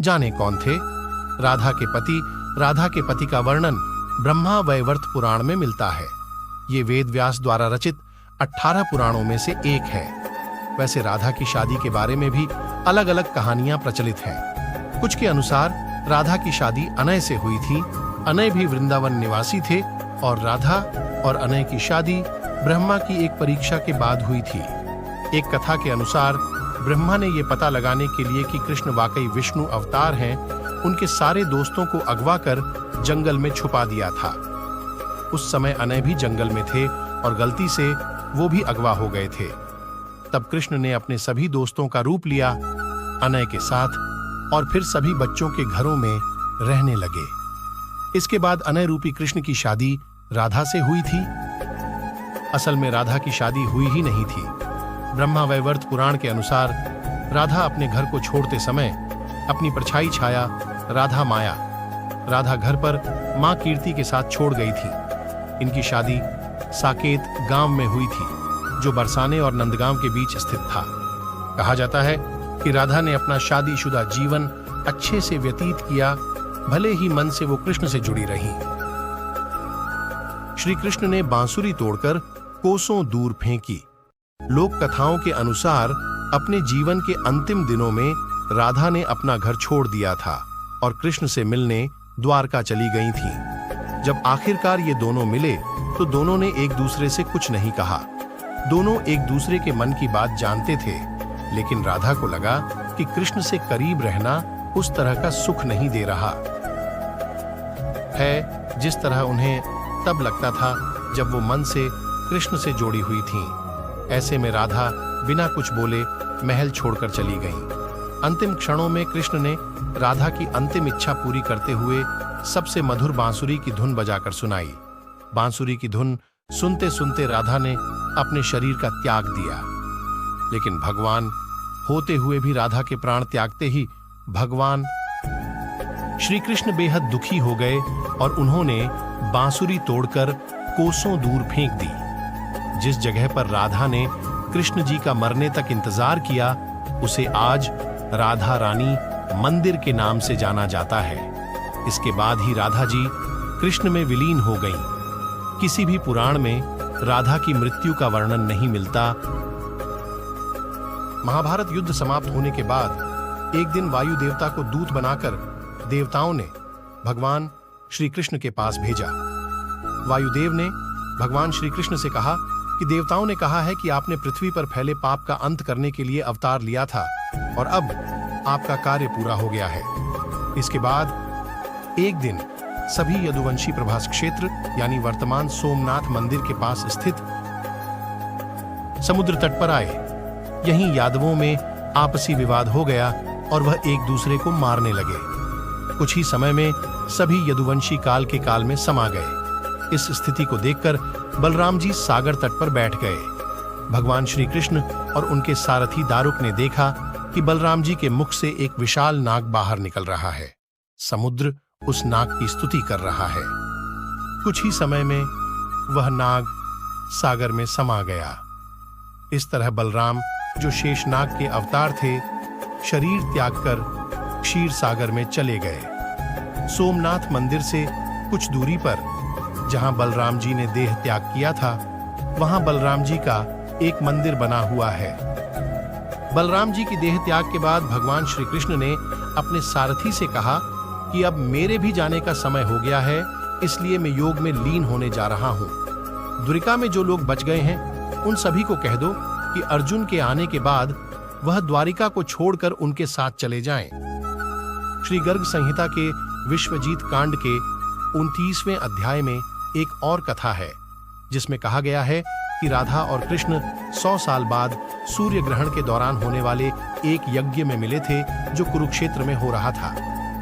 जाने कौन थे? राधा के पति का वर्णन ब्रह्मा वैवर्त पुराण में मिलता है। ये वेद व्यास द्वारा रचित 18 पुराणों में से एक है। वैसे राधा की शादी के बारे में भी अलग अलग कहानियां प्रचलित हैं। कुछ के अनुसार राधा की शादी अनय से हुई थी। अनय भी वृंदावन निवासी थे और राधा और अनय की शादी ब्रह्मा की एक परीक्षा के बाद हुई थी। एक कथा के अनुसार ब्रह्मा ने यह पता लगाने के लिए कि कृष्ण वाकई विष्णु अवतार हैं, उनके सारे दोस्तों को अगवा कर जंगल में छुपा दिया था। उस समय अनय भी जंगल में थे और गलती से वो भी अगवा हो गए थे। तब कृष्ण ने अपने सभी दोस्तों का रूप लिया अनय के साथ और फिर सभी बच्चों के घरों में रहने लगे। इसके बाद अनय रूपी कृष्ण की शादी राधा से हुई थी। असल में राधा की शादी हुई ही नहीं थी। ब्रह्मा वैवर्त पुराण के अनुसार राधा अपने घर को छोड़ते समय अपनी परछाई छाया राधा माया राधा घर पर मां कीर्ति के साथ छोड़ गई थी। इनकी शादी साकेत गांव में हुई थी, जो बरसाने और नंदगांव के बीच स्थित था। कहा जाता है कि राधा ने अपना शादीशुदा जीवन अच्छे से व्यतीत किया, भले ही मन से वो कृष्ण से जुड़ी रही। श्री कृष्ण ने बांसुरी तोड़कर कोसों दूर फेंकी। लोक कथाओं के अनुसार अपने जीवन के अंतिम दिनों में राधा ने अपना घर छोड़ दिया था और कृष्ण से मिलने द्वारका चली गई थीं। जब आखिरकार ये दोनों मिले तो दोनों ने एक दूसरे से कुछ नहीं कहा। दोनों एक दूसरे के मन की बात जानते थे, लेकिन राधा को लगा कि कृष्ण से करीब रहना उस तरह का सुख नहीं दे रहा है जिस तरह उन्हें तब लगता था जब वो मन से कृष्ण से जोड़ी हुई थीं। ऐसे में राधा बिना कुछ बोले महल छोड़कर चली गईं। अंतिम क्षणों में कृष्ण ने राधा की अंतिम इच्छा पूरी करते हुए सबसे मधुर बांसुरी की धुन बजाकर सुनाई। बांसुरी की धुन सुनते सुनते राधा ने अपने शरीर का त्याग दिया। लेकिन भगवान होते हुए भी राधा के प्राण त्यागते ही भगवान श्री कृष्ण बेहद दुखी हो गए और उन्होंने बांसुरी तोड़कर कोसों दूर फेंक दी। जिस जगह पर राधा ने कृष्ण जी का मरने तक इंतजार किया, उसे आज राधा रानी मंदिर के नाम से जाना जाता है। इसके बाद ही राधा जी कृष्ण में विलीन हो गईं। किसी भी पुराण में राधा की मृत्यु का वर्णन नहीं मिलता। महाभारत युद्ध समाप्त होने के बाद एक दिन वायु देवता को दूत बनाकर देवताओं ने भगवान श्री कृष्ण के पास भेजा। वायुदेव ने भगवान श्री कृष्ण से कहा कि देवताओं ने कहा है कि आपने पृथ्वी पर फैले पाप का अंत करने के लिए अवतार लिया था और अब आपका कार्य पूरा हो गया है। इसके बाद एक दिन सभी यदुवंशी प्रभास क्षेत्र यानी वर्तमान सोमनाथ मंदिर के पास स्थित समुद्र तट पर आए। यहीं यादवों में आपसी विवाद हो गया और वह एक दूसरे को मारने लगे। कुछ ही समय में सभी यदुवंशी काल के काल में समा गए। इस स्थिति को देखकर बलराम जी सागर तट पर बैठ गए। भगवान श्री कृष्ण और उनके सारथी दारुक ने देखा कि बलराम जी के मुख से एक विशाल नाग बाहर निकल रहा है। समुद्र उस नाग की स्तुति कर रहा है। कुछ ही समय में वह नाग सागर में समा गया। इस तरह बलराम, जो शेषनाग के अवतार थे, शरीर त्याग कर क्षीर सागर में चले गए। सोमनाथ मंदिर से कुछ दूरी पर जहां बलराम जी ने देह त्याग किया था, वहां बलराम जी का एक मंदिर बना हुआ है। बलराम जी की देह त्याग के बाद भगवान श्री कृष्ण ने अपने सारथी से कहा कि अब मेरे भी जाने का समय हो गया है, इसलिए मैं योग में लीन होने जा रहा हूं। द्वारिका में जो लोग बच गए हैं उन सभी को कह दो कि अर्जुन के आने के बाद वह द्वारिका को छोड़कर उनके साथ चले जाएं। श्री गर्ग संहिता के विश्वजीत कांड के 29वें अध्याय में एक और कथा है जिसमें कहा गया है कि राधा और कृष्ण 100 साल बाद सूर्य ग्रहण के दौरान होने वाले एक यज्ञ में मिले थे जो कुरुक्षेत्र में हो रहा था।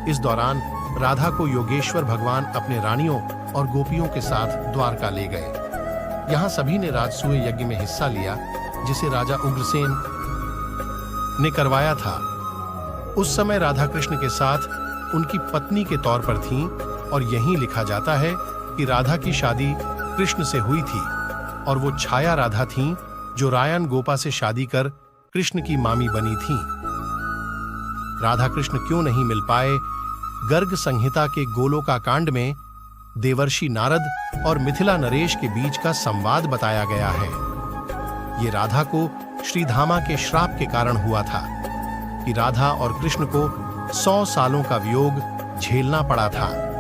इस दौरान राधा को योगेश्वर भगवान अपने रानियों और गोपियों के साथ द्वारका ले गए। यहाँ सभी ने राजसूय यज्ञ में हिस्सा लिया जिसे राजा उग्रसेन ने करवाया था। उस समय राधा कृष्ण के साथ उनकी पत्नी के तौर पर थीं और यहीं लिखा जाता है कि राधा की शादी कृष्ण से हुई थी और वो छाया राधा थीं जो रायन गोपा से शादी कर कृष्ण की मामी बनी थीं। राधा कृष्ण क्यों नहीं मिल पाए, गर्ग संहिता के गोलोका कांड में देवर्षि नारद और मिथिला नरेश के बीच का संवाद बताया गया है। ये राधा को श्रीधामा के श्राप के कारण हुआ था कि राधा और कृष्ण को 100 सालों का वियोग झेलना पड़ा था।